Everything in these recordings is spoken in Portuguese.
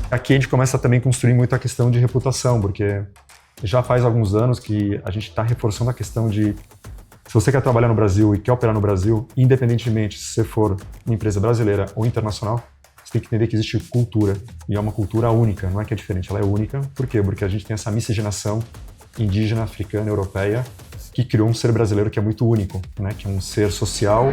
Aqui a gente começa também a construir muito a questão de reputação, porque já faz alguns anos que a gente está reforçando a questão de se você quer trabalhar no Brasil e quer operar no Brasil, independentemente se você for uma empresa brasileira ou internacional, você tem que entender que existe cultura, e é uma cultura única, não é que é diferente, ela é única. Por quê? Porque a gente tem essa miscigenação indígena, africana, europeia, que criou um ser brasileiro que é muito único, né? Que é um ser social.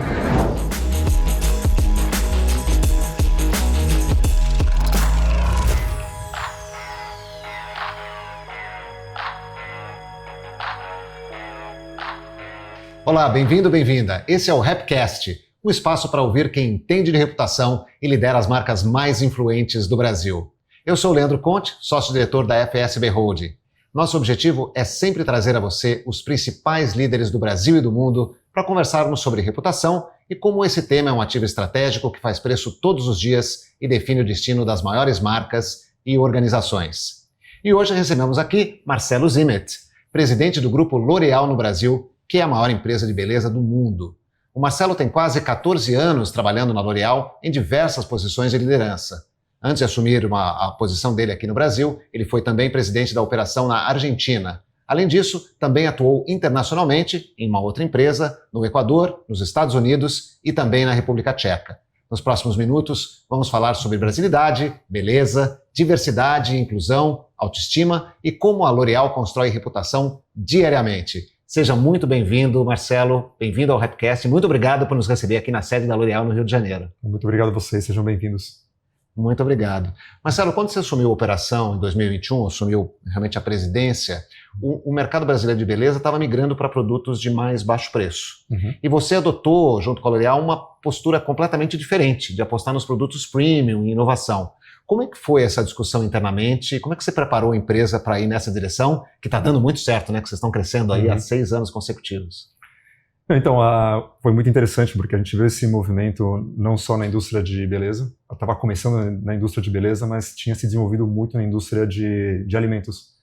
Olá, bem-vindo, bem-vinda. Esse é o Rapcast, um espaço para ouvir quem entende de reputação e lidera as marcas mais influentes do Brasil. Eu sou o Leandro Conte, sócio-diretor da FSB Holding. Nosso objetivo é sempre trazer a você os principais líderes do Brasil e do mundo para conversarmos sobre reputação e como esse tema é um ativo estratégico que faz preço todos os dias e define o destino das maiores marcas e organizações. E hoje recebemos aqui Marcelo Zimmet, presidente do grupo L'Oréal no Brasil, que é a maior empresa de beleza do mundo. O Marcelo tem quase 14 anos trabalhando na L'Oréal em diversas posições de liderança. Antes de assumir a posição dele aqui no Brasil, ele foi também presidente da operação na Argentina. Além disso, também atuou internacionalmente em uma outra empresa, no Equador, nos Estados Unidos e também na República Tcheca. Nos próximos minutos, vamos falar sobre brasilidade, beleza, diversidade, inclusão, autoestima e como a L'Oréal constrói reputação diariamente. Seja muito bem-vindo, Marcelo, bem-vindo ao Rapcast. Muito obrigado por nos receber aqui na sede da L'Oréal no Rio de Janeiro. Muito obrigado a vocês, sejam bem-vindos. Muito obrigado. Marcelo, quando você assumiu a operação em 2021, assumiu realmente a presidência, o mercado brasileiro de beleza estava migrando para produtos de mais baixo preço. E você adotou, junto com a L'Oréal, uma postura completamente diferente, de apostar nos produtos premium e inovação. Como é que foi essa discussão internamente? Como é que você preparou a empresa para ir nessa direção, que está dando muito certo, né? Que vocês estão crescendo aí há 6 anos consecutivos. Então, foi muito interessante, porque a gente viu esse movimento não só na indústria de beleza, eu estava começando na indústria de beleza, mas tinha se desenvolvido muito na indústria de alimentos.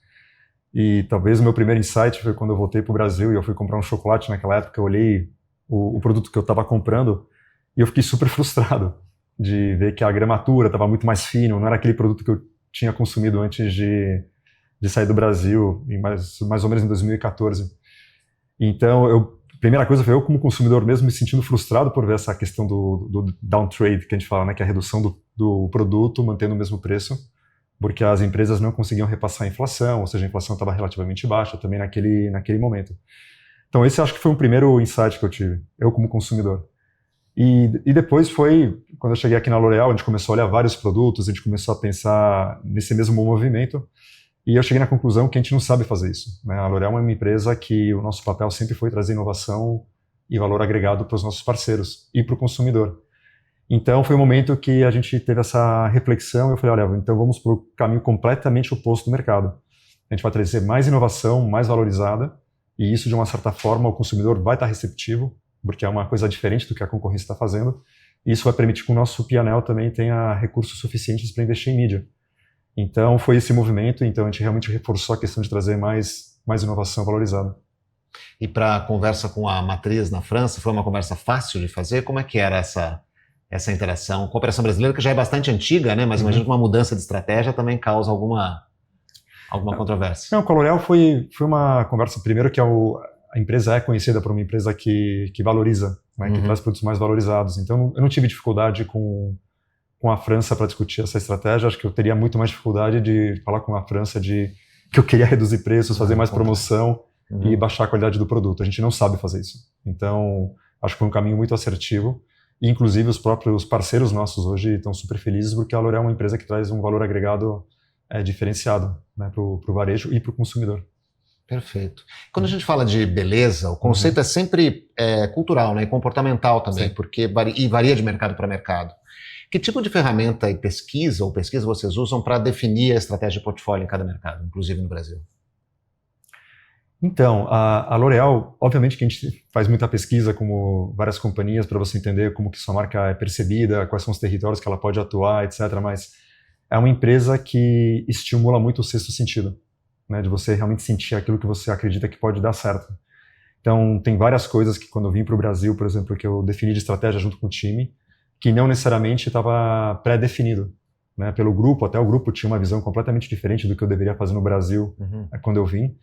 E talvez o meu primeiro insight foi quando eu voltei para o Brasil e eu fui comprar um chocolate naquela época, eu olhei o produto que eu estava comprando e eu fiquei super frustrado de ver que a gramatura estava muito mais fino, não era aquele produto que eu tinha consumido antes de sair do Brasil, mais ou menos em 2014. Então, a primeira coisa foi eu, como consumidor mesmo, me sentindo frustrado por ver essa questão do downtrade, que a gente fala, né, que é a redução do produto mantendo o mesmo preço, porque as empresas não conseguiam repassar a inflação, ou seja, a inflação estava relativamente baixa também naquele momento. Então, esse acho que foi um primeiro insight que eu tive, eu como consumidor. E depois foi, quando eu cheguei aqui na L'Oréal, a gente começou a olhar vários produtos, a gente começou a pensar nesse mesmo movimento, e eu cheguei na conclusão que a gente não sabe fazer isso, né? A L'Oréal é uma empresa que o nosso papel sempre foi trazer inovação e valor agregado para os nossos parceiros e para o consumidor. Então foi um momento que a gente teve essa reflexão e eu falei, olha, então vamos para o caminho completamente oposto do mercado. A gente vai trazer mais inovação, mais valorizada, e isso de uma certa forma o consumidor vai estar receptivo, porque é uma coisa diferente do que a concorrência está fazendo, e isso vai permitir que o nosso P&L também tenha recursos suficientes para investir em mídia. Então foi esse movimento, então a gente realmente reforçou a questão de trazer mais inovação valorizada. E para a conversa com a matriz na França, foi uma conversa fácil de fazer? Como é que era essa interação com a operação brasileira, que já é bastante antiga, né? Mas imagino que uma mudança de estratégia também causa alguma controvérsia. Não, com a L'Oréal foi uma conversa, primeiro que a empresa é conhecida por uma empresa que valoriza, né, que traz produtos mais valorizados. Então, eu não tive dificuldade com a França para discutir essa estratégia. Acho que eu teria muito mais dificuldade de falar com a França que eu queria reduzir preços, fazer mais promoção e baixar a qualidade do produto. A gente não sabe fazer isso. Então, acho que foi um caminho muito assertivo. E, inclusive, os próprios parceiros nossos hoje estão super felizes porque a L'Oréal é uma empresa que traz um valor agregado diferenciado, né, para o varejo e para o consumidor. Perfeito. Quando a gente fala de beleza, o conceito é sempre cultural, né, e comportamental também, porque varia de mercado para mercado. Que tipo de ferramenta e pesquisa vocês usam para definir a estratégia de portfólio em cada mercado, inclusive no Brasil? Então, a L'Oréal, obviamente que a gente faz muita pesquisa, como várias companhias, para você entender como que sua marca é percebida, quais são os territórios que ela pode atuar, etc. Mas é uma empresa que estimula muito o sexto sentido, né, de você realmente sentir aquilo que você acredita que pode dar certo. Então, tem várias coisas que quando eu vim para o Brasil, por exemplo, que eu defini de estratégia junto com o time, que não necessariamente estava pré-definido. né, pelo grupo, até o grupo tinha uma visão completamente diferente do que eu deveria fazer no Brasil quando eu vim.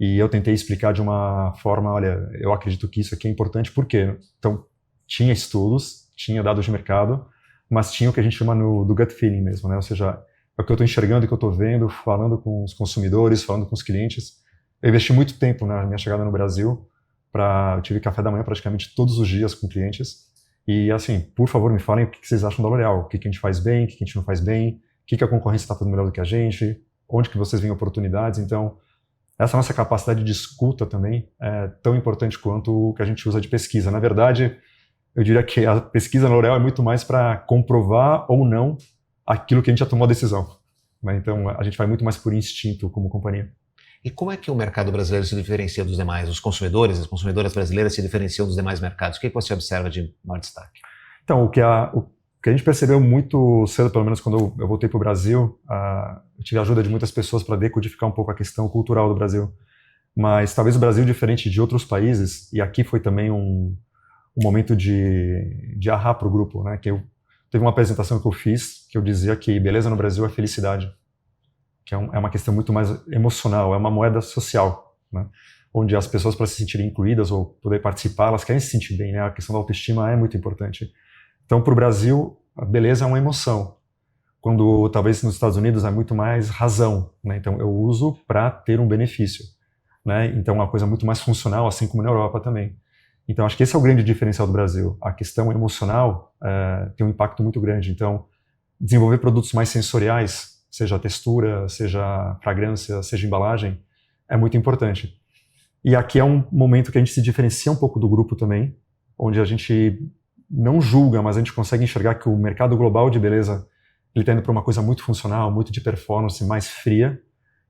E eu tentei explicar de uma forma, olha, eu acredito que isso aqui é importante, por quê? Então, tinha estudos, tinha dados de mercado, mas tinha o que a gente chama do gut feeling mesmo, né? Ou seja, é o que eu estou enxergando, o que eu estou vendo, falando com os consumidores, falando com os clientes. Eu investi muito tempo na minha chegada no Brasil, eu tive café da manhã praticamente todos os dias com clientes. E assim, por favor, me falem o que vocês acham da L'Oréal, o que a gente faz bem, o que a gente não faz bem, o que a concorrência está fazendo melhor do que a gente, onde que vocês veem oportunidades. Então, essa nossa capacidade de escuta também é tão importante quanto o que a gente usa de pesquisa. Na verdade, eu diria que a pesquisa na L'Oréal é muito mais para comprovar ou não aquilo que a gente já tomou a decisão, né? Então, a gente vai muito mais por instinto como companhia. E como é que o mercado brasileiro se diferencia dos demais? Os consumidores, as consumidoras brasileiras se diferenciam dos demais mercados? O que você observa de maior destaque? Então, o que a gente percebeu muito cedo, pelo menos quando eu voltei para o Brasil, eu tive a ajuda de muitas pessoas para decodificar um pouco a questão cultural do Brasil. Mas talvez o Brasil, diferente de outros países, e aqui foi também um momento de ahá para o grupo, né? Teve uma apresentação que eu fiz que eu dizia que beleza no Brasil é felicidade, que é uma questão muito mais emocional, é uma moeda social, né? Onde as pessoas, para se sentirem incluídas ou poder participar, elas querem se sentir bem, né? A questão da autoestima é muito importante. Então, para o Brasil, a beleza é uma emoção, quando talvez nos Estados Unidos é muito mais razão, né? Então, eu uso para ter um benefício, né? Então, é uma coisa muito mais funcional, assim como na Europa também. Então, acho que esse é o grande diferencial do Brasil. A questão emocional tem um impacto muito grande. Então, desenvolver produtos mais sensoriais, seja textura, seja fragrância, seja embalagem, é muito importante. E aqui é um momento que a gente se diferencia um pouco do grupo também, onde a gente não julga, mas a gente consegue enxergar que o mercado global de beleza ele está indo para uma coisa muito funcional, muito de performance, mais fria,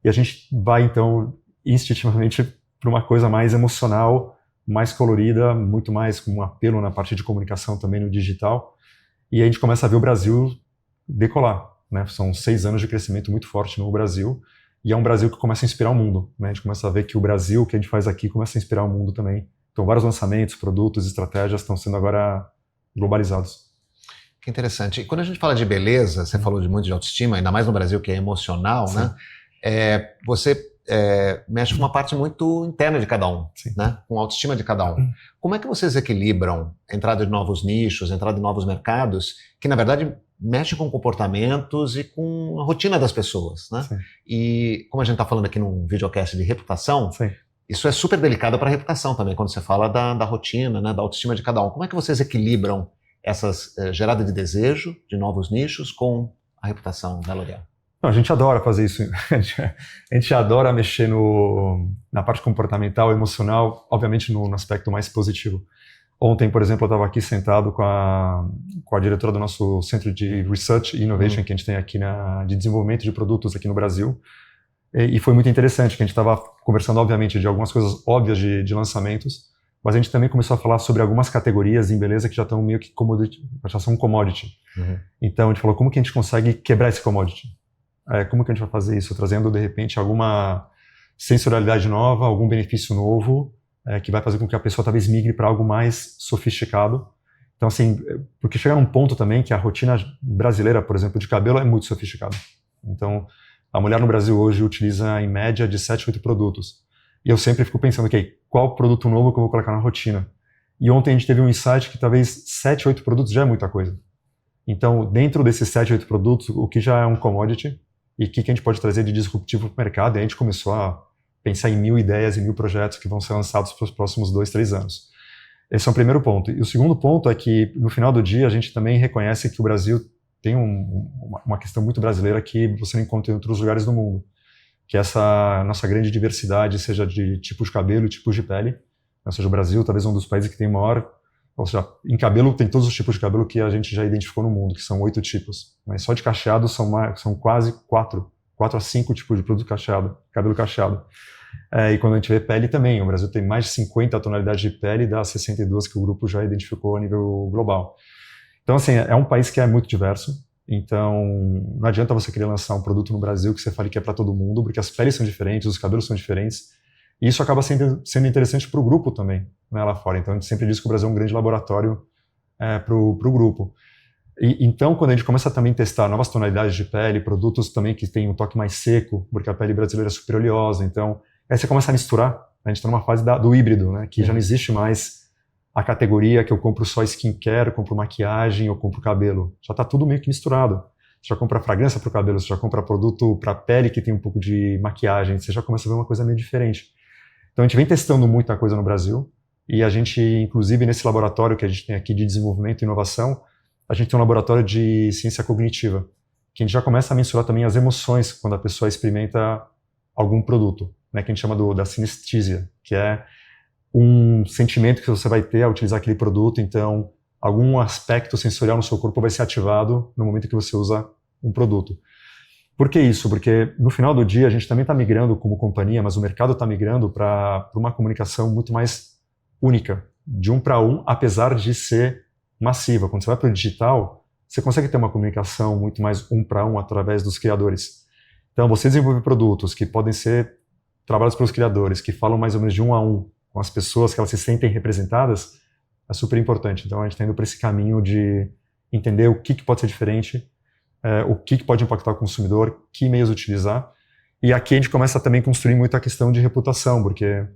e a gente vai, então, instintivamente para uma coisa mais emocional, mais colorida, muito mais com um apelo na parte de comunicação também no digital, e a gente começa a ver o Brasil decolar, né? São 6 anos de crescimento muito forte no Brasil, e é um Brasil que começa a inspirar o mundo, né? A gente começa a ver que o Brasil, o que a gente faz aqui, começa a inspirar o mundo também. Então, vários lançamentos, produtos, estratégias estão sendo agora globalizados. Que interessante. E quando a gente fala de beleza, você falou muito de autoestima, ainda mais no Brasil, que é emocional, Sim. né? Você mexe com uma parte muito interna de cada um, Sim. né? Com a autoestima de cada um. Como é que vocês equilibram a entrada de novos nichos, a entrada de novos mercados, que na verdade mexe com comportamentos e com a rotina das pessoas, né? Sim. E como a gente está falando aqui num videocast de reputação, Sim. isso é super delicado para a reputação também, quando você fala da rotina, né, da autoestima de cada um. Como é que vocês equilibram essas gerada de desejo de novos nichos com a reputação da L'Oréal? A gente adora fazer isso. A gente adora mexer na parte comportamental, emocional, obviamente no aspecto mais positivo. Ontem, por exemplo, eu estava aqui sentado com a diretora do nosso Centro de Research e Innovation que a gente tem aqui de desenvolvimento de produtos aqui no Brasil. E foi muito interessante, que a gente estava conversando, obviamente, de algumas coisas óbvias de lançamentos, mas a gente também começou a falar sobre algumas categorias em beleza que já estão meio que já são um commodity. Então, a gente falou, como que a gente consegue quebrar esse commodity? Como que a gente vai fazer isso? Trazendo, de repente, alguma sensorialidade nova, algum benefício novo, que vai fazer com que a pessoa talvez migre para algo mais sofisticado. Então, assim, porque chega num ponto também que a rotina brasileira, por exemplo, de cabelo é muito sofisticada. Então, a mulher no Brasil hoje utiliza, em média, de 7 a 8 produtos. E eu sempre fico pensando, qual produto novo que eu vou colocar na rotina? E ontem a gente teve um insight que talvez 7, 8 produtos já é muita coisa. Então, dentro desses 7, 8 produtos, o que já é um commodity e o que a gente pode trazer de disruptivo para o mercado, e a gente começou a pensar em 1000 ideias e 1000 projetos que vão ser lançados para os próximos 2, 3 anos. Esse é o primeiro ponto. E o segundo ponto é que, no final do dia, a gente também reconhece que o Brasil tem uma questão muito brasileira que você não encontra em outros lugares do mundo, que é essa nossa grande diversidade, seja de tipos de cabelo, tipos de pele. Ou seja, o Brasil talvez um dos países que tem maior, ou seja, em cabelo tem todos os tipos de cabelo que a gente já identificou no mundo, que são 8 tipos. Mas só de cacheado são quase 4 a 5 tipos de produto cacheado, cabelo cacheado. E quando a gente vê pele também, o Brasil tem mais de 50 tonalidades de pele das 62 que o grupo já identificou a nível global. Então, assim, é um país que é muito diverso. Então, não adianta você querer lançar um produto no Brasil que você fale que é para todo mundo, porque as peles são diferentes, os cabelos são diferentes. E isso acaba sendo interessante para o grupo também, né, lá fora. Então, a gente sempre diz que o Brasil é um grande laboratório para o grupo. Então, quando a gente começa a também testar novas tonalidades de pele, produtos também que têm um toque mais seco, porque a pele brasileira é super oleosa, então aí você começa a misturar. A gente está numa fase do híbrido, né? Que já não existe mais a categoria que eu compro só skincare, eu compro maquiagem, eu compro cabelo. Já está tudo meio que misturado. Você já compra fragrância para o cabelo, você já compra produto para a pele que tem um pouco de maquiagem, você já começa a ver uma coisa meio diferente. Então a gente vem testando muita coisa no Brasil e a gente, inclusive nesse laboratório que a gente tem aqui de desenvolvimento e inovação, a gente tem um laboratório de ciência cognitiva, que a gente já começa a mensurar também as emoções quando a pessoa experimenta algum produto, né, que a gente chama da sinestesia, que é um sentimento que você vai ter ao utilizar aquele produto, então algum aspecto sensorial no seu corpo vai ser ativado no momento que você usa um produto. Por que isso? Porque no final do dia a gente também está migrando como companhia, mas o mercado está migrando para uma comunicação muito mais única, de um para um, apesar de ser massiva. Quando você vai para o digital, você consegue ter uma comunicação muito mais um para um através dos criadores. Então, você desenvolve produtos que podem ser trabalhados pelos criadores, que falam mais ou menos de um a um com as pessoas, que elas se sentem representadas, é super importante. Então, a gente está indo para esse caminho de entender o que pode ser diferente, o que pode impactar o consumidor, que meios utilizar. E aqui a gente começa também a construir muito a questão de reputação, porque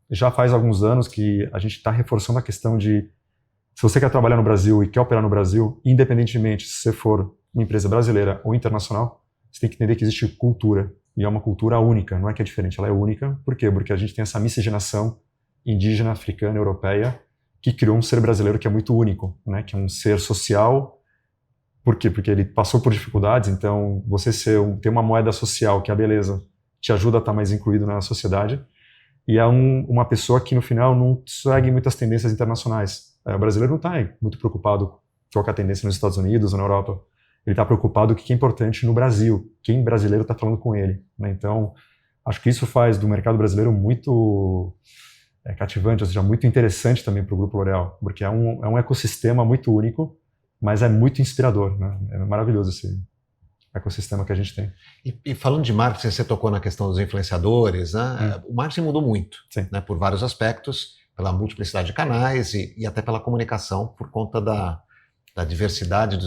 já faz alguns anos que a gente está reforçando a questão de se você quer trabalhar no Brasil e quer operar no Brasil, independentemente se você for uma empresa brasileira ou internacional, você tem que entender que existe cultura. E é uma cultura única, não é que é diferente, ela é única. Por quê? Porque a gente tem essa miscigenação indígena, africana, europeia, que criou um ser brasileiro que é muito único, né? Que é um ser social. Por quê? Porque ele passou por dificuldades, então você ter uma moeda social, que é a beleza, te ajuda a estar mais incluído na sociedade. E é uma pessoa que, no final, não segue muitas tendências internacionais. O brasileiro não está muito preocupado com a tendência nos Estados Unidos ou na Europa. Ele está preocupado com o que é importante no Brasil, quem brasileiro está falando com ele, né? Então, acho que isso faz do mercado brasileiro muito cativante, ou seja, muito interessante também para o Grupo L'Oréal, porque é um ecossistema muito único, mas é muito inspirador, né? É maravilhoso esse ecossistema que a gente tem. E falando de marketing, você tocou na questão dos influenciadores, né? O marketing mudou muito, né? Por vários aspectos, pela multiplicidade de canais e até pela comunicação, por conta da diversidade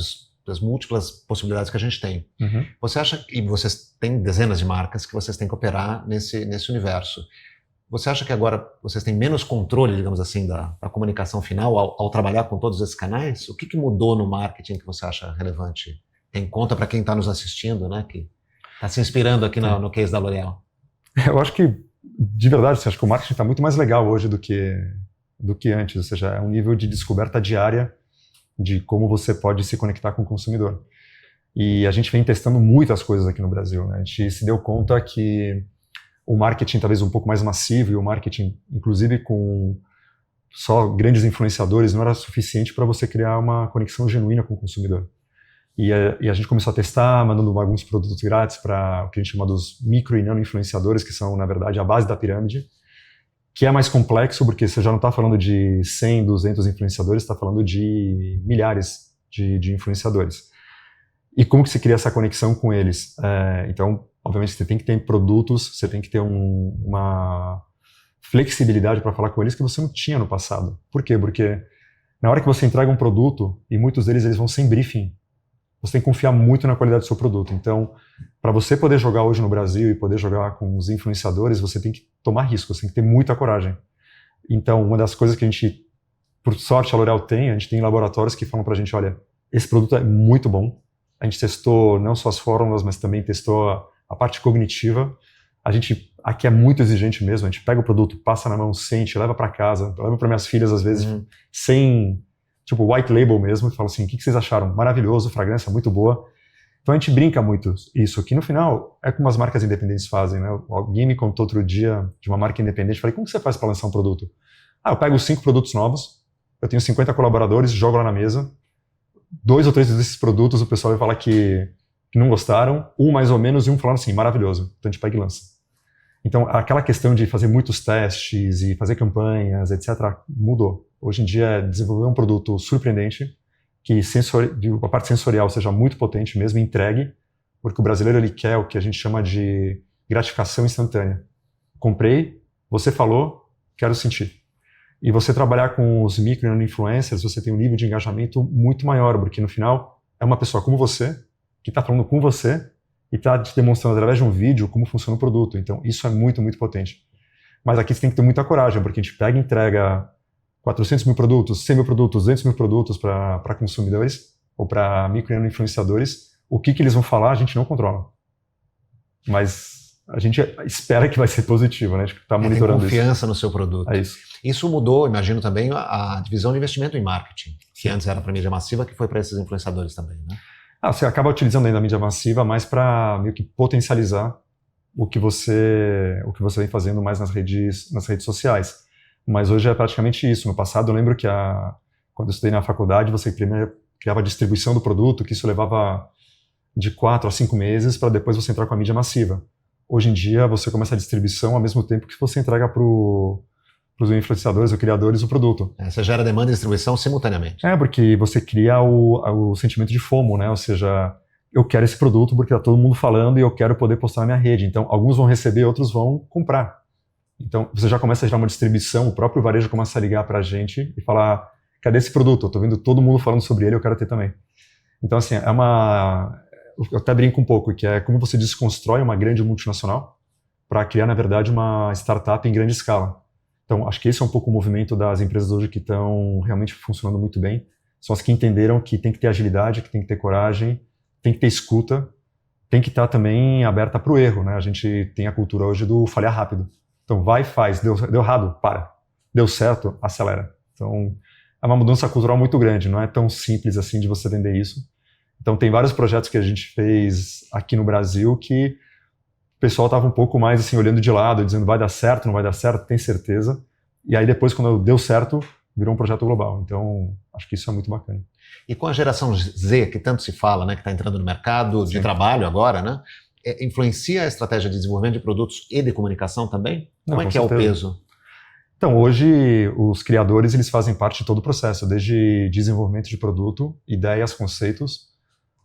das múltiplas possibilidades que a gente tem. Uhum. Você acha, e vocês têm dezenas de marcas que vocês têm que operar nesse universo, você acha que agora vocês têm menos controle, digamos assim, da comunicação final ao trabalhar com todos esses canais? O que mudou no marketing que você acha relevante? Tem conta para quem está nos assistindo, né, que está se inspirando aqui no case da L'Oréal? Eu acho que, de verdade, acho que o marketing está muito mais legal hoje do que antes, ou seja, é um nível de descoberta diária de como você pode se conectar com o consumidor. E a gente vem testando muitas coisas aqui no Brasil, né? A gente se deu conta que o marketing talvez um pouco mais massivo e o marketing, inclusive com só grandes influenciadores, não era suficiente para você criar uma conexão genuína com o consumidor. E a gente começou a testar, mandando alguns produtos grátis para o que a gente chama dos micro e nano influenciadores, que são, na verdade, a base da pirâmide, que é mais complexo, porque você já não está falando de 100, 200 influenciadores, está falando de milhares de influenciadores. E como que se cria essa conexão com eles? Então, obviamente, você tem que ter produtos, você tem que ter uma flexibilidade para falar com eles que você não tinha no passado. Por quê? Porque na hora que você entrega um produto, e muitos deles eles vão sem briefing, você tem que confiar muito na qualidade do seu produto. Então, para você poder jogar hoje no Brasil e poder jogar com os influenciadores, você tem que tomar risco, você tem que ter muita coragem. Então, uma das coisas que a gente, por sorte, a L'Oréal tem, a gente tem laboratórios que falam para a gente, olha, esse produto é muito bom. A gente testou não só as fórmulas, mas também testou a parte cognitiva. A gente aqui é muito exigente mesmo. A gente pega o produto, passa na mão, sente, leva para casa, leva para minhas filhas às vezes, sem, tipo, white label mesmo, e fala assim, o que vocês acharam? Maravilhoso, fragrância muito boa. Então a gente brinca muito isso, que no final é como as marcas independentes fazem, né? Alguém me contou outro dia de uma marca independente, falei, como que você faz para lançar um produto? Eu pego 5 produtos novos, eu tenho 50 colaboradores, jogo lá na mesa, 2 ou 3 desses produtos o pessoal vai falar que não gostaram, um mais ou menos, e um falando assim, maravilhoso, então a gente pega e lança. Então aquela questão de fazer muitos testes e fazer campanhas, etc., mudou. Hoje em dia, desenvolver um produto surpreendente, que a parte sensorial seja muito potente mesmo, entregue, porque o brasileiro ele quer o que a gente chama de gratificação instantânea. Comprei, você falou, quero sentir. E você trabalhar com os micro e nano influencers, você tem um nível de engajamento muito maior, porque no final é uma pessoa como você, que está falando com você e está te demonstrando através de um vídeo como funciona o produto. Então, isso é muito, muito potente. Mas aqui você tem que ter muita coragem, porque a gente pega e entrega 400 mil produtos, 100 mil produtos, 200 mil produtos para consumidores ou para micro e influenciadores. O que eles vão falar, a gente não controla. Mas a gente espera que vai ser positivo, né? A gente está monitorando tem confiança no seu produto. É isso. Isso mudou, imagino, também a divisão de investimento em marketing, que antes era para mídia massiva, que foi para esses influenciadores também, né? Você acaba utilizando ainda a mídia massiva mais para meio que potencializar o que você vem fazendo mais nas redes sociais. Mas hoje é praticamente isso. No passado, eu lembro que quando eu estudei na faculdade, você primeiro criava a distribuição do produto, que isso levava de 4 a 5 meses para depois você entrar com a mídia massiva. Hoje em dia, você começa a distribuição ao mesmo tempo que você entrega para os influenciadores ou criadores o produto. Você gera demanda e distribuição simultaneamente. Porque você cria o sentimento de FOMO, né? Ou seja, eu quero esse produto porque está todo mundo falando e eu quero poder postar na minha rede. Então, alguns vão receber, outros vão comprar. Então, você já começa a gerar uma distribuição, o próprio varejo começa a ligar para a gente e falar, cadê esse produto? Eu estou vendo todo mundo falando sobre ele, eu quero ter também. Então, assim, eu até brinco um pouco, que é como você desconstrói uma grande multinacional para criar, na verdade, uma startup em grande escala. Então, acho que esse é um pouco o movimento das empresas hoje que estão realmente funcionando muito bem. São as que entenderam que tem que ter agilidade, que tem que ter coragem, tem que ter escuta, tem que estar também aberta para o erro, né? A gente tem a cultura hoje do falhar rápido. Então, vai e faz. Deu errado? Para. Deu certo? Acelera. Então, é uma mudança cultural muito grande. Não é tão simples assim de você vender isso. Então, tem vários projetos que a gente fez aqui no Brasil que o pessoal estava um pouco mais assim, olhando de lado, dizendo vai dar certo, não vai dar certo, tem certeza. E aí, depois, quando deu certo, virou um projeto global. Então, acho que isso é muito bacana. E com a geração Z, que tanto se fala, né, que está entrando no mercado de trabalho agora, né? Influencia a estratégia de desenvolvimento de produtos e de comunicação também? Como é que é o peso? Então, hoje, os criadores eles fazem parte de todo o processo, desde desenvolvimento de produto, ideias, conceitos,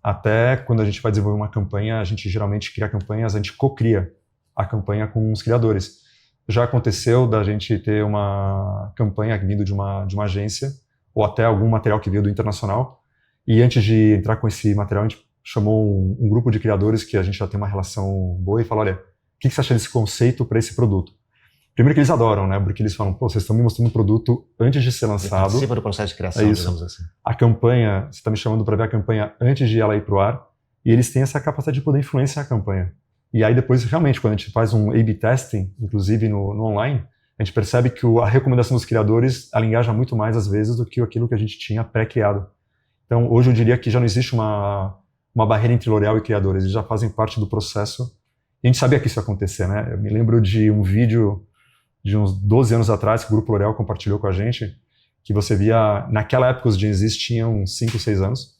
até quando a gente vai desenvolver uma campanha, a gente geralmente cria campanhas, a gente co-cria a campanha com os criadores. Já aconteceu da gente ter uma campanha vindo de uma agência, ou até algum material que veio do internacional, e antes de entrar com esse material, a gente chamou um grupo de criadores que a gente já tem uma relação boa e falou, olha, o que você acha desse conceito para esse produto? Primeiro que eles adoram, né? Porque eles falam, vocês estão me mostrando um produto antes de ser lançado. Participa do processo de criação, digamos assim. A campanha, você está me chamando para ver a campanha antes de ela ir para o ar, e eles têm essa capacidade de poder influenciar a campanha. E aí depois, realmente, quando a gente faz um A/B testing, inclusive no online, a gente percebe que a recomendação dos criadores, ela engaja muito mais às vezes do que aquilo que a gente tinha pré-criado. Então, hoje eu diria que já não existe uma barreira entre L'Oréal e criadores, eles já fazem parte do processo. E a gente sabia que isso ia acontecer, né? Eu me lembro de um vídeo de uns 12 anos atrás que o Grupo L'Oréal compartilhou com a gente, que você via, naquela época os Gen Zs tinham 5, 6 anos,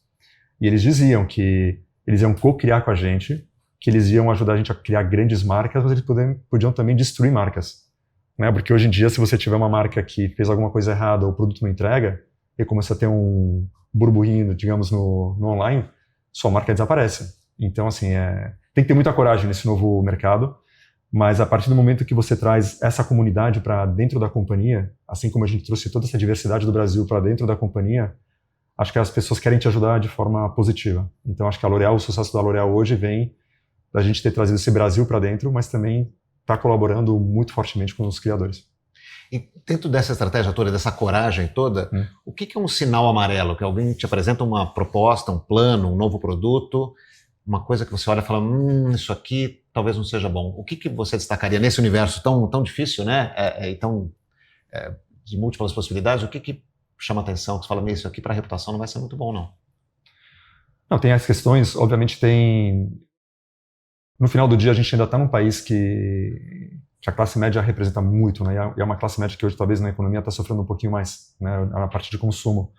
e eles diziam que eles iam co-criar com a gente, que eles iam ajudar a gente a criar grandes marcas, mas eles podiam também destruir marcas. Né? Porque hoje em dia, se você tiver uma marca que fez alguma coisa errada ou o produto não entrega, e começa a ter um burburinho, digamos, no online, sua marca desaparece. Então, assim, tem que ter muita coragem nesse novo mercado, mas a partir do momento que você traz essa comunidade para dentro da companhia, assim como a gente trouxe toda essa diversidade do Brasil para dentro da companhia, acho que as pessoas querem te ajudar de forma positiva. Então, acho que a L'Oréal, o sucesso da L'Oréal hoje vem da gente ter trazido esse Brasil para dentro, mas também está colaborando muito fortemente com os criadores. E dentro dessa estratégia toda, dessa coragem toda, o que é um sinal amarelo? Que alguém te apresenta uma proposta, um plano, um novo produto, uma coisa que você olha e fala, isso aqui talvez não seja bom. O que você destacaria nesse universo tão difícil, né? De múltiplas possibilidades, o que chama atenção? Que você fala, isso aqui para a reputação não vai ser muito bom, não. Não, tem as questões, obviamente tem... No final do dia, a gente ainda está num país que a classe média representa muito, né? E é uma classe média que hoje, talvez, na economia está sofrendo um pouquinho mais, né? Na parte de consumo.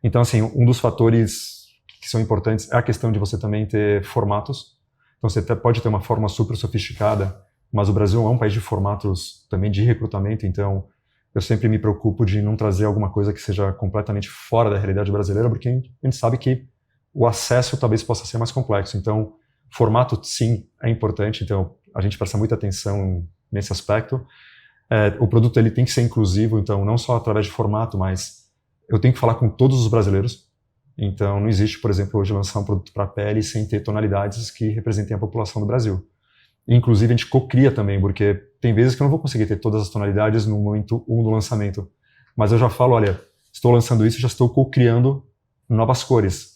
Então, assim, um dos fatores que são importantes é a questão de você também ter formatos. Então, você pode ter uma forma super sofisticada, mas o Brasil é um país de formatos também de recrutamento, então eu sempre me preocupo de não trazer alguma coisa que seja completamente fora da realidade brasileira, porque a gente sabe que o acesso talvez possa ser mais complexo. Então, formato, sim, é importante, então a gente presta muita atenção nesse aspecto. O produto ele tem que ser inclusivo, então não só através de formato, mas eu tenho que falar com todos os brasileiros. Então, não existe, por exemplo, hoje lançar um produto para pele sem ter tonalidades que representem a população do Brasil. Inclusive, a gente co-cria também, porque tem vezes que eu não vou conseguir ter todas as tonalidades no momento 1 do lançamento. Mas eu já falo, olha, estou lançando isso, já estou co-criando novas cores,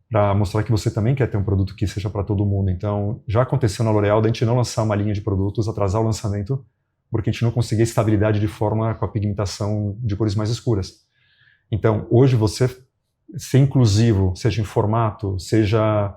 para mostrar que você também quer ter um produto que seja para todo mundo. Então, já aconteceu na L'Oréal da gente não lançar uma linha de produtos, atrasar o lançamento, porque a gente não conseguia estabilidade de forma com a pigmentação de cores mais escuras. Então, hoje você ser inclusivo, seja em formato, seja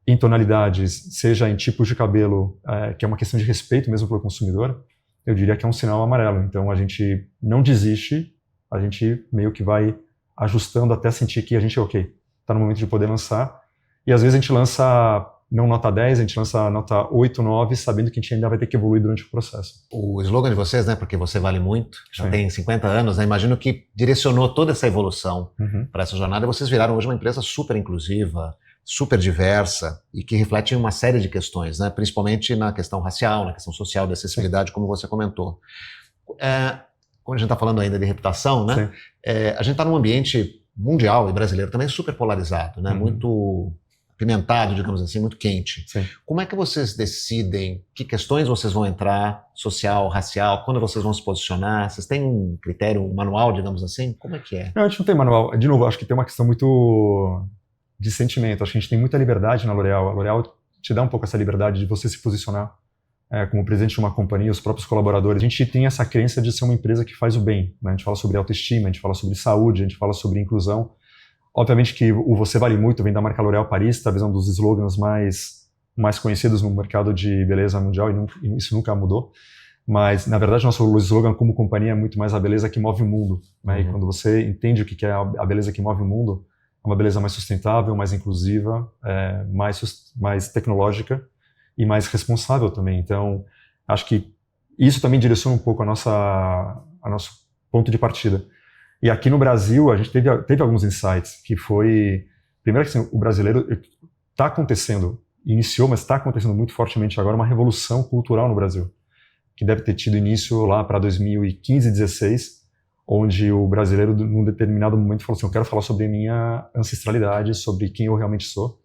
em tonalidades, seja em tipos de cabelo, que é uma questão de respeito mesmo pelo consumidor, eu diria que é um sinal amarelo. Então, a gente não desiste, a gente meio que vai ajustando até sentir que a gente é ok. Está no momento de poder lançar. E às vezes a gente lança não nota 10, a gente lança nota 8, 9, sabendo que a gente ainda vai ter que evoluir durante o processo. O slogan de vocês, né, porque você vale muito, já Sim. tem 50 anos, né, imagino que direcionou toda essa evolução para essa jornada. Vocês viraram hoje uma empresa super inclusiva, super diversa e que reflete uma série de questões, né, principalmente na questão racial, na questão social, da acessibilidade, como você comentou. Como a gente está falando ainda de reputação, né, a gente está num ambiente mundial e brasileiro também super polarizado, né, muito pimentado, digamos assim, muito quente. Sim. Como é que vocês decidem que questões vocês vão entrar, social, racial, quando vocês vão se posicionar? Vocês têm um critério, um manual, digamos assim? Como é que é? Não, a gente não tem manual. De novo, acho que tem uma questão muito de sentimento. Acho que a gente tem muita liberdade na L'Oréal. A L'Oréal te dá um pouco essa liberdade de você se posicionar como presidente de uma companhia, os próprios colaboradores. A gente tem essa crença de ser uma empresa que faz o bem, né? A gente fala sobre autoestima, a gente fala sobre saúde, a gente fala sobre inclusão. Obviamente que o Você Vale Muito vem da marca L'Oréal Paris, talvez um dos slogans mais conhecidos no mercado de beleza mundial, e isso nunca mudou. Mas, na verdade, nosso slogan como companhia é muito mais a beleza que move o mundo, né? E quando você entende o que é a beleza que move o mundo, é uma beleza mais sustentável, mais inclusiva, mais tecnológica e mais responsável também. Então, acho que isso também direciona um pouco a nosso ponto de partida. E aqui no Brasil, a gente teve alguns insights, que foi... Primeiro que assim, o brasileiro está acontecendo, iniciou, mas está acontecendo muito fortemente agora, uma revolução cultural no Brasil, que deve ter tido início lá para 2015, 2016, onde o brasileiro, num determinado momento, falou assim, eu quero falar sobre a minha ancestralidade, sobre quem eu realmente sou.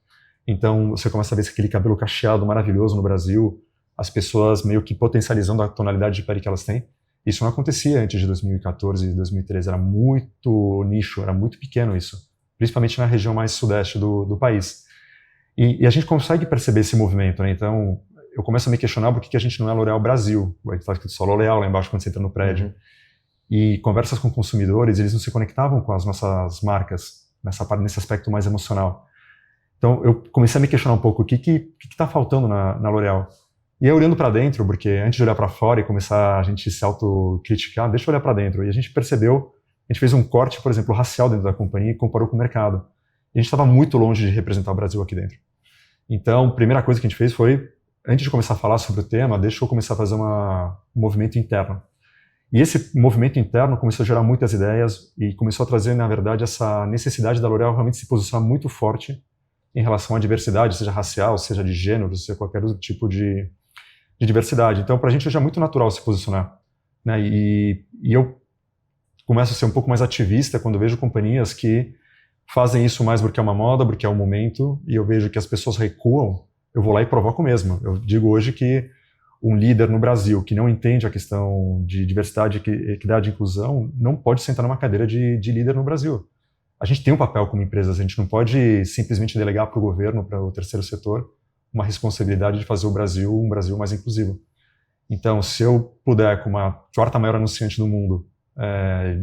Então, você começa a ver aquele cabelo cacheado maravilhoso no Brasil, as pessoas meio que potencializando a tonalidade de pele que elas têm. Isso não acontecia antes de 2014 e 2013, era muito nicho, era muito pequeno isso, principalmente na região mais sudeste do país. E a gente consegue perceber esse movimento, né? Então, eu começo a me questionar por que a gente não é L'Oréal Brasil, está escrito só L'Oréal lá embaixo quando você entra no prédio. E conversas com consumidores, eles não se conectavam com as nossas marcas, nesse aspecto mais emocional. Então, eu comecei a me questionar um pouco o que está faltando na L'Oréal. E aí, olhando para dentro, porque antes de olhar para fora e começar a gente se autocriticar, deixa eu olhar para dentro. E a gente percebeu, a gente fez um corte, por exemplo, racial dentro da companhia e comparou com o mercado. E a gente estava muito longe de representar o Brasil aqui dentro. Então, a primeira coisa que a gente fez foi, antes de começar a falar sobre o tema, deixa eu começar a fazer um movimento interno. E esse movimento interno começou a gerar muitas ideias e começou a trazer, na verdade, essa necessidade da L'Oréal realmente se posicionar muito forte em relação à diversidade, seja racial, seja de gênero, seja qualquer outro tipo de diversidade. Então, para a gente hoje é muito natural se posicionar, né? E eu começo a ser um pouco mais ativista quando vejo companhias que fazem isso mais porque é uma moda, porque é um momento, e eu vejo que as pessoas recuam, eu vou lá e provoco mesmo. Eu digo hoje que um líder no Brasil que não entende a questão de diversidade, equidade e inclusão não pode sentar numa cadeira de líder no Brasil. A gente tem um papel como empresas, a gente não pode simplesmente delegar para o governo, para o terceiro setor, uma responsabilidade de fazer o Brasil um Brasil mais inclusivo. Então, se eu puder, como a quarta maior anunciante do mundo,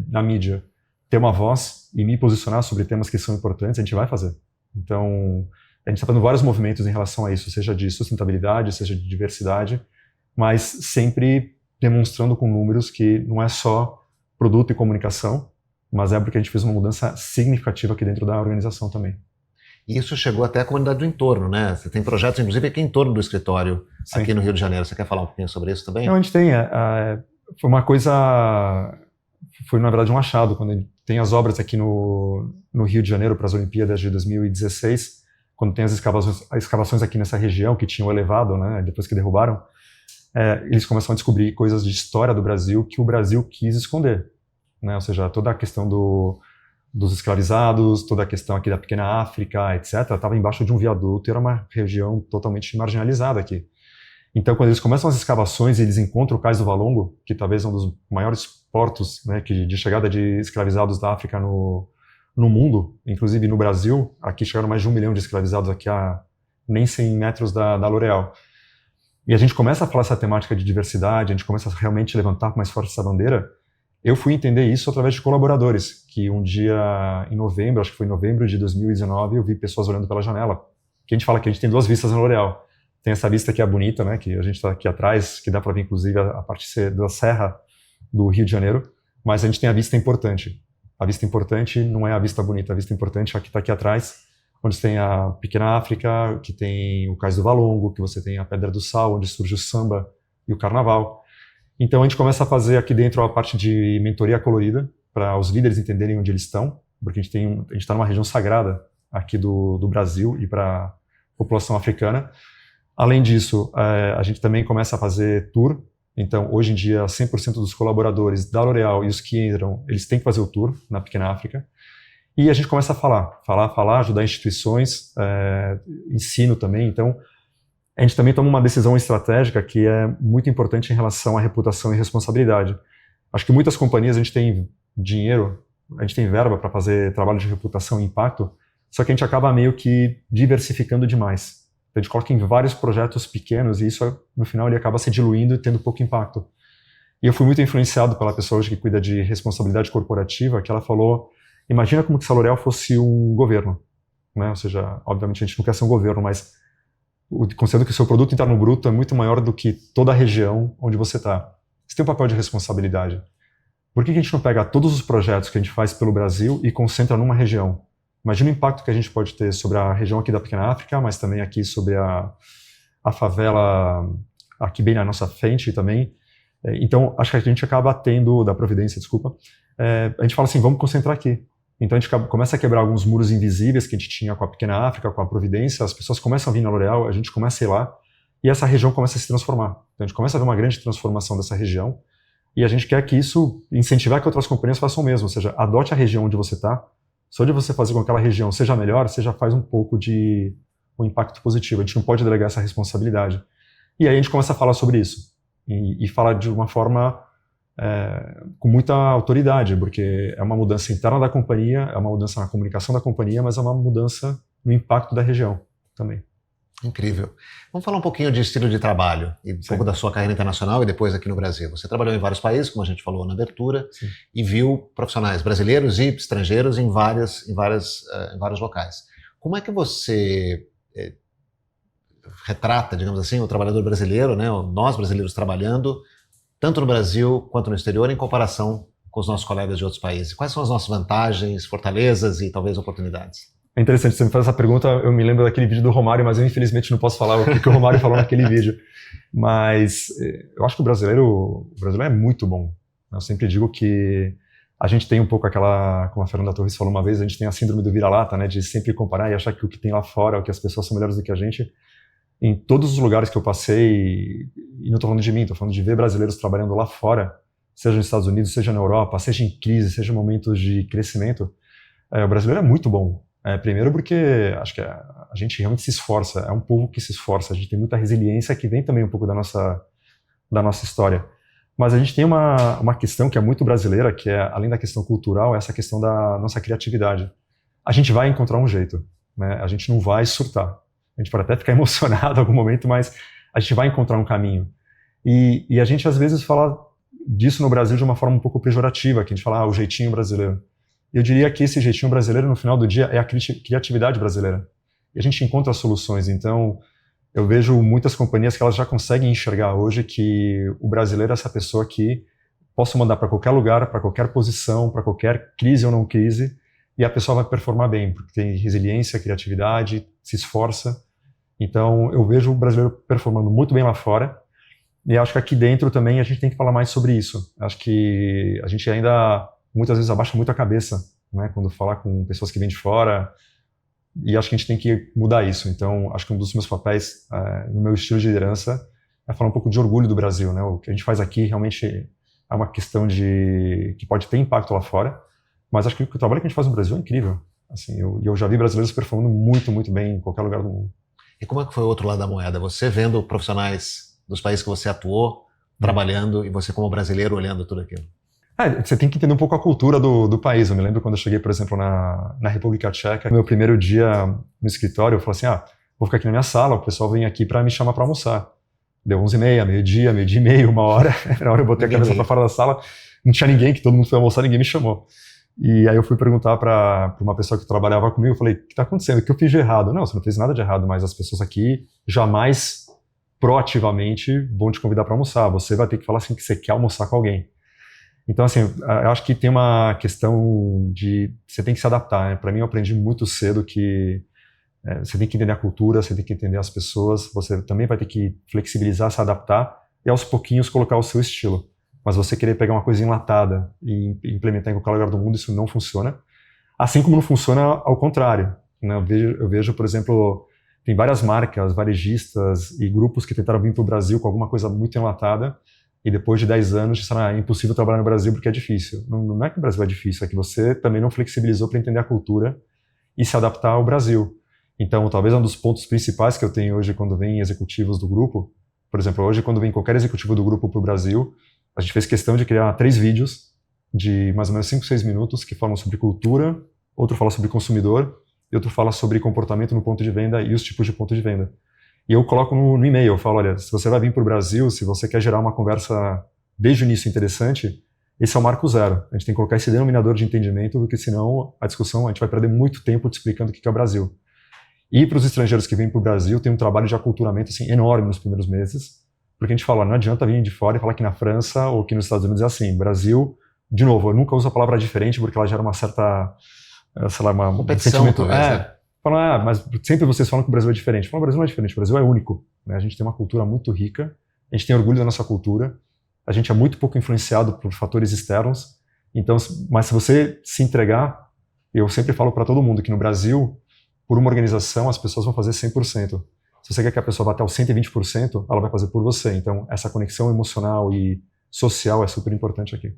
na mídia, ter uma voz e me posicionar sobre temas que são importantes, a gente vai fazer. Então, a gente está fazendo vários movimentos em relação a isso, seja de sustentabilidade, seja de diversidade, mas sempre demonstrando com números que não é só produto e comunicação, mas é porque a gente fez uma mudança significativa aqui dentro da organização também. E isso chegou até a comunidade do entorno, né? Você tem projetos, inclusive, aqui em torno do escritório, Sim. aqui no Rio de Janeiro. Você quer falar um pouquinho sobre isso também? Não, a gente tem. Foi uma coisa... Foi, na verdade, um achado. Quando tem as obras aqui no Rio de Janeiro para as Olimpíadas de 2016, quando tem as escavações aqui nessa região, que tinham elevado, né, depois que derrubaram, eles começam a descobrir coisas de história do Brasil que o Brasil quis esconder, né? Ou seja, toda a questão dos escravizados, toda a questão aqui da pequena África, etc., estava embaixo de um viaduto e era uma região totalmente marginalizada aqui. Então, quando eles começam as escavações e eles encontram o Cais do Valongo, que talvez é um dos maiores portos, né, de chegada de escravizados da África no mundo, inclusive no Brasil, aqui chegaram mais de 1 milhão de escravizados aqui a nem 100 metros da L'Oréal. E a gente começa a falar essa temática de diversidade, a gente começa a realmente levantar mais forte essa bandeira. Eu fui entender isso através de colaboradores, que um dia em novembro, acho que foi em novembro de 2019, eu vi pessoas olhando pela janela. Que a gente fala que a gente tem 2 vistas na L'Oréal. Tem essa vista que é bonita, né, que a gente está aqui atrás, que dá para ver inclusive a parte da serra do Rio de Janeiro, mas a gente tem a vista importante. A vista importante não é a vista bonita, a vista importante é a que está aqui atrás, onde tem a pequena África, que tem o Cais do Valongo, que você tem a Pedra do Sal, onde surge o samba e o carnaval. Então a gente começa a fazer aqui dentro a parte de mentoria colorida, para os líderes entenderem onde eles estão, porque a gente está numa região sagrada aqui do Brasil e para a população africana. Além disso, a gente também começa a fazer tour. Então, hoje em dia, 100% dos colaboradores da L'Oréal e os que entram, eles têm que fazer o tour na pequena África. E a gente começa a falar, ajudar instituições, ensino também. Então, a gente também toma uma decisão estratégica que é muito importante em relação à reputação e responsabilidade. Acho que muitas companhias, a gente tem dinheiro, a gente tem verba para fazer trabalho de reputação e impacto, só que a gente acaba meio que diversificando demais. A gente coloca em vários projetos pequenos e isso, no final, ele acaba se diluindo e tendo pouco impacto. E eu fui muito influenciado pela pessoa hoje que cuida de responsabilidade corporativa, que ela falou, imagina como se a L'Oréal fosse um governo, né? Ou seja, obviamente a gente não quer ser um governo, mas considerando que o seu produto interno bruto é muito maior do que toda a região onde você está. Você tem um papel de responsabilidade. Por que a gente não pega todos os projetos que a gente faz pelo Brasil e concentra numa região? Imagina o impacto que a gente pode ter sobre a região aqui da Pequena África, mas também aqui sobre a favela aqui bem na nossa frente também. Então, acho que a gente acaba tendo, da Providência, desculpa, a gente fala assim, vamos concentrar aqui. Então, a gente começa a quebrar alguns muros invisíveis que a gente tinha com a Pequena África, com a Providência, as pessoas começam a vir na L'Oréal, a gente começa a ir lá, e essa região começa a se transformar. Então, a gente começa a ver uma grande transformação dessa região, e a gente quer que isso, incentivar que outras companhias façam o mesmo, ou seja, adote a região onde você está. Só de você fazer com que aquela região seja melhor, você já faz um pouco de um impacto positivo. A gente não pode delegar essa responsabilidade. E aí a gente começa a falar sobre isso. E falar de uma forma com muita autoridade, porque é uma mudança interna da companhia, é uma mudança na comunicação da companhia, mas é uma mudança no impacto da região também. Incrível. Vamos falar um pouquinho de estilo de trabalho e um pouco da sua carreira internacional e depois aqui no Brasil. Você trabalhou em vários países, como a gente falou na abertura, Sim. e viu profissionais brasileiros e estrangeiros em vários locais. Como é que você retrata, digamos assim, o trabalhador brasileiro, né, nós brasileiros trabalhando, tanto no Brasil quanto no exterior, em comparação com os nossos colegas de outros países? Quais são as nossas vantagens, fortalezas e talvez oportunidades? É interessante, você me faz essa pergunta, eu me lembro daquele vídeo do Romário, mas eu infelizmente não posso falar o que o Romário falou naquele vídeo. Mas eu acho que o brasileiro é muito bom. Eu sempre digo que a gente tem um pouco aquela, como a Fernanda Torres falou uma vez, a gente tem a síndrome do vira-lata, né, de sempre comparar e achar que o que tem lá fora, ou que as pessoas são melhores do que a gente. Em todos os lugares que eu passei, e não estou falando de mim, estou falando de ver brasileiros trabalhando lá fora, seja nos Estados Unidos, seja na Europa, seja em crise, seja em momentos de crescimento, o brasileiro é muito bom. Primeiro porque acho que a gente realmente se esforça, é um povo que se esforça, a gente tem muita resiliência que vem também um pouco da nossa história. Mas a gente tem uma questão que é muito brasileira, que é, além da questão cultural, é essa questão da nossa criatividade. A gente vai encontrar um jeito, né? A gente não vai surtar. A gente pode até ficar emocionado em algum momento, mas a gente vai encontrar um caminho. E a gente às vezes fala disso no Brasil de uma forma um pouco pejorativa, que a gente fala, o jeitinho brasileiro. Eu diria que esse jeitinho brasileiro, no final do dia, é a criatividade brasileira. E a gente encontra soluções. Então, eu vejo muitas companhias que elas já conseguem enxergar hoje que o brasileiro é essa pessoa que posso mandar para qualquer lugar, para qualquer posição, para qualquer crise ou não crise, e a pessoa vai performar bem, porque tem resiliência, criatividade, se esforça. Então, eu vejo o brasileiro performando muito bem lá fora, e acho que aqui dentro também a gente tem que falar mais sobre isso. Acho que a gente ainda muitas vezes abaixa muito a cabeça, né, quando falar com pessoas que vêm de fora, e acho que a gente tem que mudar isso. Então, acho que um dos meus papéis no meu estilo de liderança é falar um pouco de orgulho do Brasil, né? O que a gente faz aqui realmente é uma questão que pode ter impacto lá fora, Mas acho que o trabalho que a gente faz no Brasil é incrível. Assim, eu já vi brasileiros performando muito, muito bem em qualquer lugar do mundo. E como é que foi o outro lado da moeda? Você vendo profissionais dos países que você atuou, trabalhando, e você como brasileiro olhando tudo aquilo? Você tem que entender um pouco a cultura do país. Eu me lembro quando eu cheguei, por exemplo, na República Tcheca, no meu primeiro dia no escritório, eu falei assim, vou ficar aqui na minha sala, o pessoal vem aqui para me chamar para almoçar. Deu 11h30, meio-dia e meio, 1h. Na hora eu botei a cabeça para fora da sala, não tinha ninguém, que todo mundo foi almoçar, ninguém me chamou. E aí eu fui perguntar para uma pessoa que trabalhava comigo, eu falei, o que está acontecendo? O que eu fiz de errado? Não, você não fez nada de errado, mas as pessoas aqui jamais proativamente vão te convidar para almoçar. Você vai ter que falar assim que você quer almoçar com alguém. Então, assim, eu acho que tem uma questão de... Você tem que se adaptar, né? Para mim, eu aprendi muito cedo que você tem que entender a cultura, você tem que entender as pessoas, você também vai ter que flexibilizar, se adaptar e aos pouquinhos colocar o seu estilo. Mas você querer pegar uma coisa enlatada e implementar em qualquer lugar do mundo, isso não funciona. Assim como não funciona ao contrário, né? Eu vejo, por exemplo, tem várias marcas, varejistas e grupos que tentaram vir para o Brasil com alguma coisa muito enlatada e depois de 10 anos disseram, é impossível trabalhar no Brasil porque é difícil. Não é que o Brasil é difícil, é que você também não flexibilizou para entender a cultura e se adaptar ao Brasil. Então, talvez um dos pontos principais que eu tenho hoje quando vem executivos do grupo, por exemplo, hoje quando vem qualquer executivo do grupo para o Brasil, a gente fez questão de criar 3 vídeos de mais ou menos 5, 6 minutos que falam sobre cultura, outro fala sobre consumidor e outro fala sobre comportamento no ponto de venda e os tipos de ponto de venda. E eu coloco no e-mail, eu falo, olha, se você vai vir para o Brasil, se você quer gerar uma conversa desde o início interessante, esse é o marco zero. A gente tem que colocar esse denominador de entendimento, porque senão a discussão, a gente vai perder muito tempo te explicando o que é o Brasil. E para os estrangeiros que vêm para o Brasil, tem um trabalho de aculturamento assim, enorme nos primeiros meses, porque a gente fala, não adianta vir de fora e falar que na França ou que nos Estados Unidos é assim. Brasil, de novo, eu nunca uso a palavra diferente porque ela gera uma certa, sei lá, uma competição, talvez, né? Fala, mas sempre vocês falam que o Brasil é diferente. Fala, o Brasil não é diferente, o Brasil é único, né? A gente tem uma cultura muito rica, a gente tem orgulho da nossa cultura, a gente é muito pouco influenciado por fatores externos, então, mas se você se entregar, eu sempre falo para todo mundo que no Brasil, por uma organização, as pessoas vão fazer 100%. Se você quer que a pessoa vá até os 120%, ela vai fazer por você. Então, essa conexão emocional e social é super importante aqui.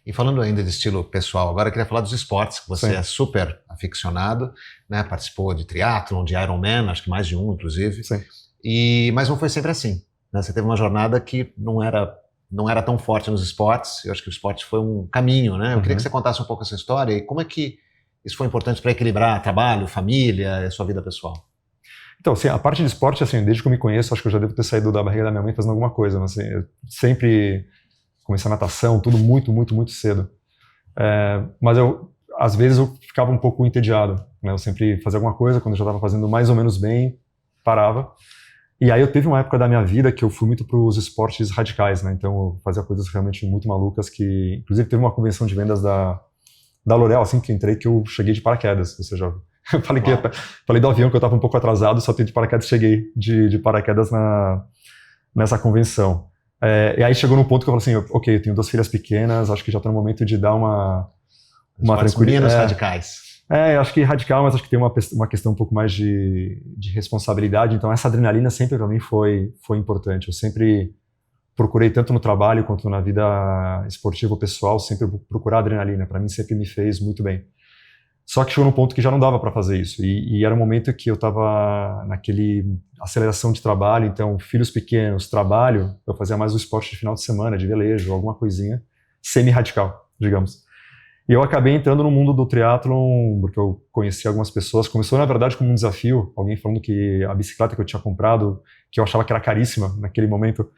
E falando ainda de estilo pessoal, agora eu queria falar dos esportes, que você Sim. é super aficionado, né? Participou de triatlon, de Ironman, acho que mais de um, inclusive. Sim. Mas não foi sempre assim, né? Você teve uma jornada que não era tão forte nos esportes. Eu acho que o esporte foi um caminho, né? Eu queria que você contasse um pouco essa história e como é que isso foi importante para equilibrar trabalho, família e sua vida pessoal. Então, assim, a parte de esporte, assim, desde que eu me conheço, acho que eu já devo ter saído da barriga da minha mãe fazendo alguma coisa, mas assim, eu sempre comecei a natação, tudo muito, muito, muito cedo. Mas às vezes eu ficava um pouco entediado, né? Eu sempre fazia alguma coisa, quando eu já estava fazendo mais ou menos bem, parava. E aí eu teve uma época da minha vida que eu fui muito para os esportes radicais, né? Então eu fazia coisas realmente muito malucas que, inclusive, teve uma convenção de vendas da L'Oréal, assim que entrei, que eu cheguei de paraquedas, ou seja, eu falei do avião que eu estava um pouco atrasado, só de paraquedas cheguei de paraquedas nessa convenção. E aí chegou num ponto que eu falei assim, ok, eu tenho 2 filhas pequenas, acho que já está no momento de dar uma tranquilidade. Menos radicais. Acho que radical, mas acho que tem uma questão um pouco mais de responsabilidade, então essa adrenalina sempre para mim foi importante. Eu sempre procurei, tanto no trabalho quanto na vida esportiva ou pessoal, sempre procurar adrenalina, para mim sempre me fez muito bem. Só que chegou num ponto que já não dava para fazer isso. E era um momento que eu estava naquele aceleração de trabalho, então filhos pequenos, trabalho, eu fazia mais o esporte de final de semana, de velejo, alguma coisinha semi-radical, digamos. E eu acabei entrando no mundo do triatlon, porque eu conheci algumas pessoas. Começou, na verdade, como um desafio, alguém falando que a bicicleta que eu tinha comprado, que eu achava que era caríssima naquele momento,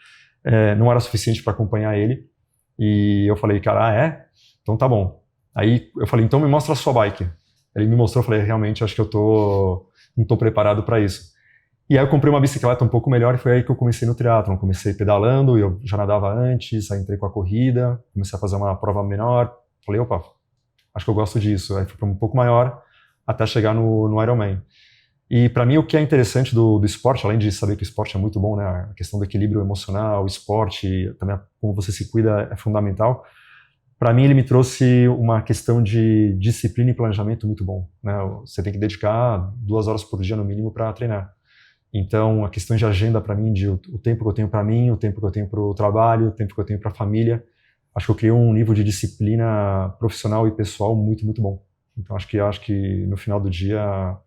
não era suficiente para acompanhar ele. E eu falei, cara, é? Então tá bom. Aí eu falei, então me mostra a sua bike. Ele me mostrou, eu falei, realmente, acho que eu não tô preparado para isso. E aí eu comprei uma bicicleta um pouco melhor e foi aí que eu comecei no triatlon. Comecei pedalando, eu já nadava antes, aí entrei com a corrida, comecei a fazer uma prova menor. Falei, opa, acho que eu gosto disso. Aí fui para um pouco maior, até chegar no Ironman. E para mim o que é interessante do esporte, além de saber que o esporte é muito bom, né, a questão do equilíbrio emocional, o esporte, também como você se cuida é fundamental. Para mim ele me trouxe uma questão de disciplina e planejamento muito bom, né? Você tem que dedicar 2 horas por dia no mínimo para treinar. Então a questão de agenda para mim, o tempo que eu tenho para mim, o tempo que eu tenho para o trabalho, o tempo que eu tenho para a família, acho que eu criei um nível de disciplina profissional e pessoal muito, muito bom. Então acho que no final do dia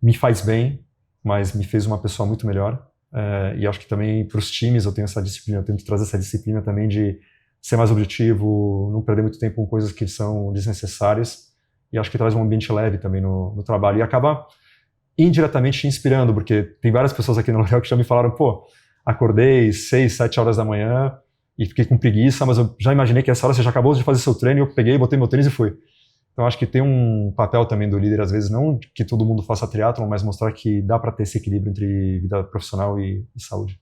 me faz bem, mas me fez uma pessoa muito melhor. E acho que também para os times eu tenho essa disciplina, eu tento trazer essa disciplina também de ser mais objetivo, não perder muito tempo com coisas que são desnecessárias. E acho que traz um ambiente leve também no trabalho. E acaba indiretamente te inspirando, porque tem várias pessoas aqui no L'Oréal que já me falaram, pô, acordei 6, 7 horas da manhã e fiquei com preguiça, mas eu já imaginei que essa hora você já acabou de fazer seu treino, eu peguei, botei meu tênis e fui. Então acho que tem um papel também do líder, às vezes, não que todo mundo faça triatlon, mas mostrar que dá para ter esse equilíbrio entre vida profissional e saúde.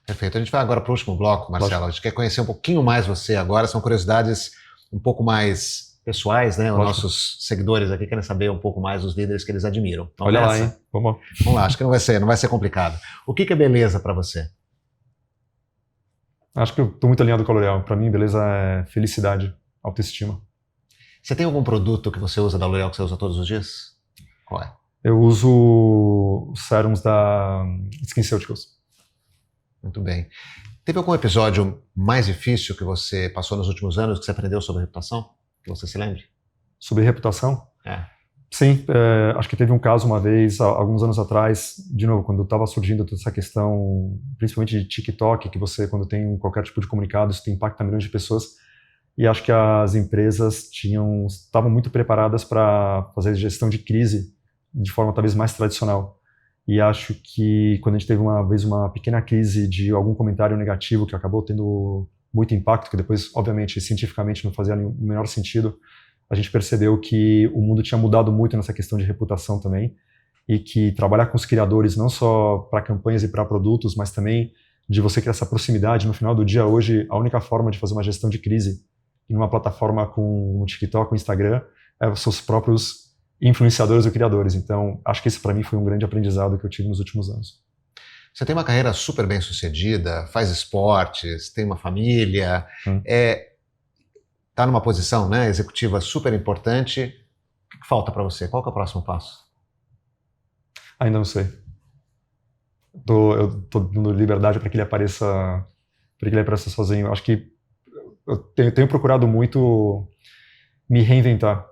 Perfeito. A gente vai agora para o último bloco, Marcelo. Lógico. A gente quer conhecer um pouquinho mais você agora, são curiosidades um pouco mais pessoais, né? Os Lógico. nossos seguidores aqui querem saber um pouco mais dos líderes que eles admiram. Vamos Olha nessa? lá, hein? Vamos. Vamos lá, acho que não vai ser complicado. O que é beleza para você? Acho que eu estou muito alinhado com a L'Oréal. Para mim, beleza é felicidade, autoestima. Você tem algum produto que você usa da L'Oréal que você usa todos os dias? Qual é? Eu uso os sérums da SkinCeuticals. Muito bem. Teve algum episódio mais difícil que você passou nos últimos anos que você aprendeu sobre reputação? Que você se lembre? Sobre reputação? É. Sim, acho que teve um caso uma vez, alguns anos atrás, de novo, quando estava surgindo toda essa questão, principalmente de TikTok, que você, quando tem qualquer tipo de comunicado, isso impacta milhões de pessoas, e acho que as empresas estavam muito preparadas para fazer gestão de crise de forma talvez mais tradicional. E acho que quando a gente teve uma vez uma pequena crise de algum comentário negativo que acabou tendo muito impacto, que depois, obviamente, cientificamente não fazia o menor sentido, a gente percebeu que o mundo tinha mudado muito nessa questão de reputação também, e que trabalhar com os criadores, não só para campanhas e para produtos, mas também de você criar essa proximidade. No final do dia, hoje, a única forma de fazer uma gestão de crise em uma plataforma com o TikTok, o Instagram, é os seus próprios influenciadores ou criadores. Então, acho que esse para mim foi um grande aprendizado que eu tive nos últimos anos. Você tem uma carreira super bem sucedida, faz esportes, tem uma família, está numa posição, né, executiva super importante. O que falta para você? Qual que é o próximo passo? Ainda não sei. Eu tô dando liberdade para que ele apareça sozinho. Acho que eu tenho procurado muito me reinventar.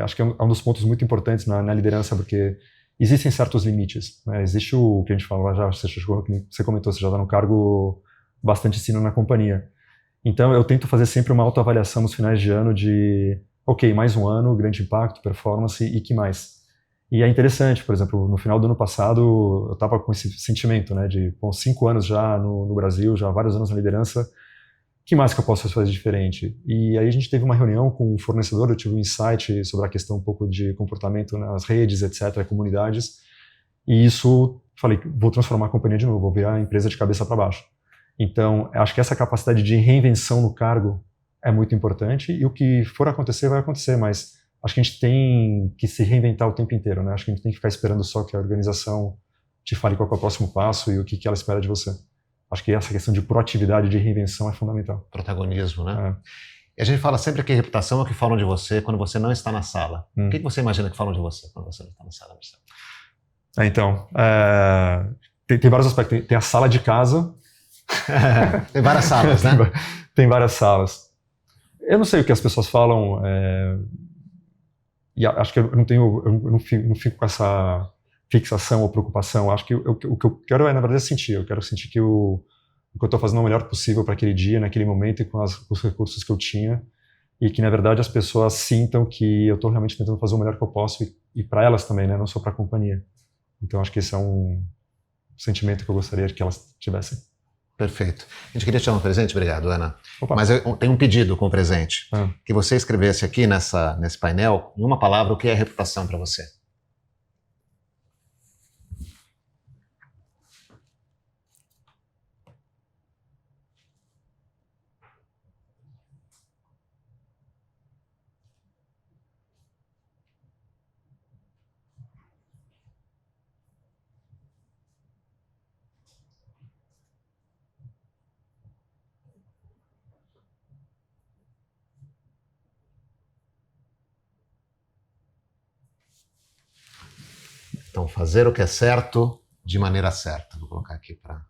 Acho que é um dos pontos muito importantes na liderança, porque existem certos limites, né? Existe o que a gente fala já, você comentou, você já está num cargo bastante senior na companhia. Então eu tento fazer sempre uma autoavaliação nos finais de ano de, ok, mais um ano, grande impacto, performance e que mais? E é interessante, por exemplo, no final do ano passado eu estava com esse sentimento, né, de 5 anos já no Brasil, já vários anos na liderança, que mais que eu posso fazer diferente? E aí a gente teve uma reunião com um fornecedor, eu tive um insight sobre a questão um pouco de comportamento nas redes, etc., comunidades, e isso, falei, vou transformar a companhia de novo, vou virar a empresa de cabeça para baixo. Então, acho que essa capacidade de reinvenção no cargo é muito importante, e o que for acontecer, vai acontecer, mas acho que a gente tem que se reinventar o tempo inteiro, né? Acho que a gente tem que ficar esperando só que a organização te fale qual é o próximo passo e o que ela espera de você. Acho que essa questão de proatividade, de reinvenção é fundamental. Protagonismo, né? E a gente fala sempre que reputação é o que falam de você quando você não está na sala. O que você imagina que falam de você quando você não está na sala, Marcelo? Então, tem vários aspectos. Tem a sala de casa. Tem várias salas, né? Tem várias salas. Eu não sei o que as pessoas falam, e acho que eu não fico com essa fixação ou preocupação. Acho que o que eu quero na verdade, sentir. Eu quero sentir que o que eu estou fazendo é o melhor possível para aquele dia, naquele momento e com os recursos que eu tinha, e que, na verdade, as pessoas sintam que eu estou realmente tentando fazer o melhor que eu posso e para elas também, né? Não só para a companhia. Então, acho que esse é um sentimento que eu gostaria que elas tivessem. Perfeito. A gente queria te dar um presente, obrigado, Ana. Opa. Mas eu tenho um pedido com o presente. Que você escrevesse aqui nesse painel, em uma palavra, o que é reputação para você. Então, fazer o que é certo de maneira certa. Vou colocar aqui para...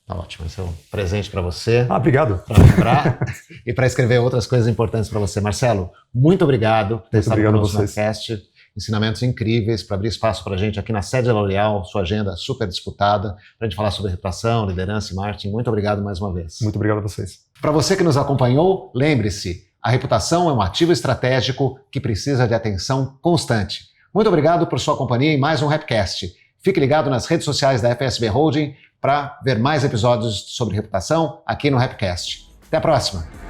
Tá ótimo, esse é um presente para você. Obrigado. Para lembrar e para escrever outras coisas importantes para você. Marcelo, muito obrigado por ter estado conosco no podcast. Ensinamentos incríveis para abrir espaço para a gente aqui na sede da L'Oréal, sua agenda super disputada, para a gente falar sobre reputação, liderança e marketing. Muito obrigado mais uma vez. Muito obrigado a vocês. Para você que nos acompanhou, lembre-se, a reputação é um ativo estratégico que precisa de atenção constante. Muito obrigado por sua companhia em mais um Rapcast. Fique ligado nas redes sociais da FSB Holding para ver mais episódios sobre reputação aqui no Rapcast. Até a próxima!